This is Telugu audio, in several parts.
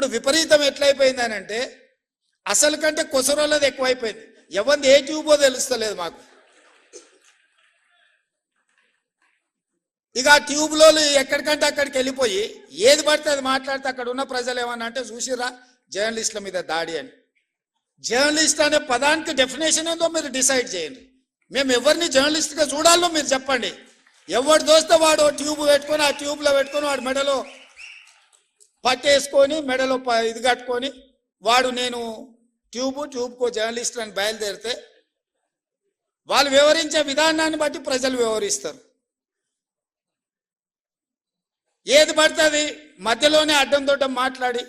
ఇప్పుడు విపరీతం ఎట్లయిపోయిందని అంటే అసలు కంటే కొసరోళ్ళది ఎక్కువైపోయింది. ఎవరిది ఏ ట్యూబో తెలుస్తలేదు మాకు. ఇక ఆ ట్యూబ్లో ఎక్కడికంటే అక్కడికి వెళ్ళిపోయి ఏది పడితే అది మాట్లాడితే అక్కడ ఉన్న ప్రజలు ఏమన్నా అంటే చూసిరా జర్నలిస్టుల మీద దాడి అని. జర్నలిస్ట్ అనే పదానికి డెఫినేషన్ ఏందో మీరు డిసైడ్ చేయండి. మేము ఎవరిని జర్నలిస్ట్గా చూడాలో మీరు చెప్పండి. ఎవరు దోస్తే వాడు ట్యూబ్ పెట్టుకొని ఆ ట్యూబ్లో పెట్టుకొని వాడు మెడలో పట్టేసుకొని మెడలో ఇది కట్టుకొని వాడు నేను ట్యూబ్కో జర్నలిస్ట్ అని బయలుదేరితే వాళ్ళు వివరించే విధానాన్ని బట్టి ప్రజలు వివరిస్తారు. ఏది పడుతుంది మధ్యలోనే అడ్డం దొడ్డం మాట్లాడి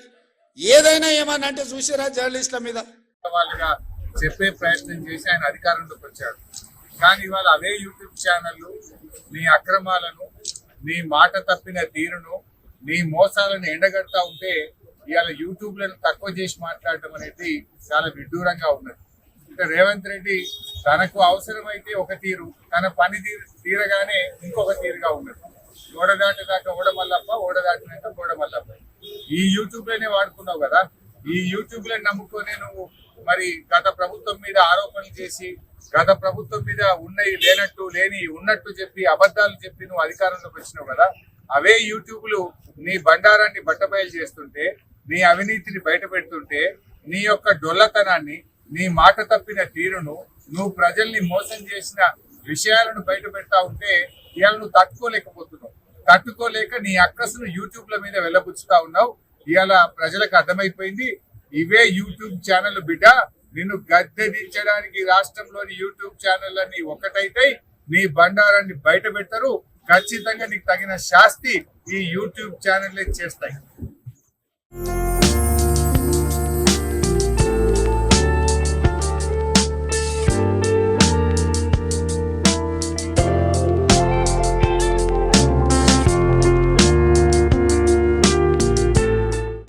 ఏదైనా ఏమన్నా అంటే చూసిరా జర్నలిస్టుల మీద వాళ్ళగా చెప్పే ప్రయత్నం చేసి ఆయన అధికారంలోకి వచ్చాడు. కానీ ఇవాళ అవే యూట్యూబ్ ఛానళ్ళు నీ అక్రమాలను, నీ మాట తప్పిన తీరును, నీ మోసాలను ఎండగడతా ఉంటే ఇవాళ యూట్యూబ్లను తక్కువ చేసి మాట్లాడటం అనేది చాలా విడ్డూరంగా ఉన్నది. ఇంకా రేవంత్ రెడ్డి తనకు అవసరమైతే ఒక తీరు, తన పని తీరగానే ఇంకొక తీరుగా ఉన్నది. ఓడదాటిదాకా ఓడమల్లప్ప, ఓడదాటినాక ఓడమల్లప్ప. ఈ యూట్యూబ్లోనే వాడుకున్నావు కదా. ఈ యూట్యూబ్లను నమ్ముకొని నువ్వు మరి గత ప్రభుత్వం మీద ఆరోపణలు చేసి, గత ప్రభుత్వం మీద ఉన్నవి లేనట్టు, లేని ఉన్నట్టు చెప్పి, అబద్ధాలు చెప్పి నువ్వు అధికారంలోకి వచ్చినావు కదా. అవే యూట్యూబ్లు నీ బండారాన్ని బట్టబయలు చేస్తుంటే, నీ అవినీతిని బయట పెడుతుంటే, నీ యొక్క డొల్లతనాన్ని, నీ మాట తప్పిన తీరును, నువ్వు ప్రజల్ని మోసం చేసిన విషయాలను బయట పెడతా ఉంటే ఇవాళ నువ్వు తట్టుకోలేకపోతున్నావు. తట్టుకోలేక నీ అక్కసును యూట్యూబ్ల మీద వెళ్ళబుచ్చుతా ఉన్నావు. ఇవాళ ప్రజలకు అర్థమైపోయింది ఇవే యూట్యూబ్ ఛానల్ బిడ్డ నిన్ను గద్దె దించడానికి రాష్ట్రంలోని యూట్యూబ్ ఛానళ్ళని ఒకటైతే నీ బండారాన్ని బయట పెడతారు. ఖచ్చితంగా నీకు తగిన శాస్తి ఈ యూట్యూబ్ ఛానళ్ళే చేస్తాయి.